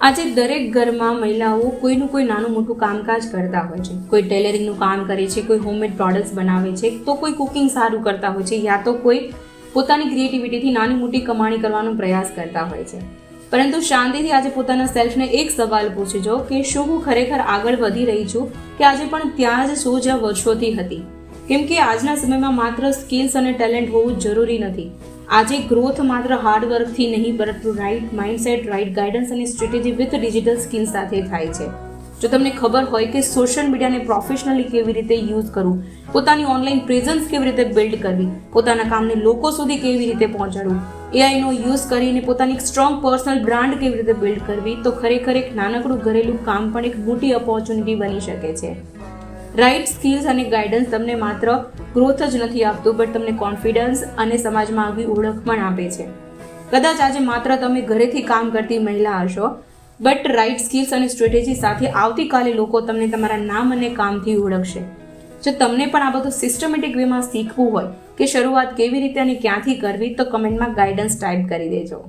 આજે દરેક ઘરમાં મહિલાઓ કોઈનું કોઈ નાનું મોટું કામકાજ કરતા હોય છે. કોઈ ટેલરિંગનું કામ કરે છે, કોઈ હોમમેડ પ્રોડક્ટ્સ બનાવે છે, તો કોઈ કુકિંગ સારું કરતા હોય છે, યા તો કોઈ પોતાની ક્રિએટિવિટીથી નાની મોટી કમાણી કરવાનો પ્રયાસ કરતા હોય છે. પરંતુ શાંતિથી આજે પોતાના સેલ્ફને એક સવાલ પૂછજો કે શું હું ખરેખર આગળ વધી રહી છું કે આજે પણ ત્યાં જ છું જ્યાં વર્ષોથી હતી. કેમ કે આજના સમયમાં માત્ર સ્કિલ્સ અને ટેલેન્ટ હોવું જરૂરી નથી. આજે ગ્રોથ માત્ર હાર્ડવર્કથી નહીં પરંતુ રાઇટ માઇન્ડસેટ, રાઇટ ગાઈડન્સ અને સ્ટ્રેટેજી વિથ ડિજિટલ સ્કિલ સાથે થાય છે. જો તમને ખબર હોય કે સોશિયલ મીડિયાને પ્રોફેશનલી કેવી રીતે યુઝ કરવું, પોતાની ઓનલાઈન પ્રેઝન્સ કેવી રીતે બિલ્ડ કરવી, પોતાના કામને લોકો સુધી કેવી રીતે પહોંચાડવું, એઆઈનો યુઝ કરીને પોતાની એક સ્ટ્રોંગ પર્સનલ બ્રાન્ડ કેવી રીતે બિલ્ડ કરવી, તો ખરેખર એક નાનકડું ઘરેલું કામ પણ એક મોટી ઓપોર્ચ્યુનિટી બની શકે છે. રાઇટ સ્કિલ્સ અને ગાઈડન્સ તમને માત્ર ગ્રોથ જ નથી આપતું, બટ તમને કોન્ફિડન્સ અને સમાજમાં આગવી ઓળખ પણ આપે છે. કદાચ આજે માત્ર તમે ઘરેથી કામ કરતી મહિલા હશો, બટ રાઇટ સ્કિલ્સ અને સ્ટ્રેટેજી સાથે આવતીકાલે લોકો તમને તમારા નામ અને કામથી ઓળખશે. જો તમને પણ આ બધું સિસ્ટમેટિક વેમાં શીખવું હોય કે શરૂઆત કેવી રીતે અને ક્યાંથી કરવી, તો કમેન્ટમાં ગાઈડન્સ ટાઈપ કરી દેજો.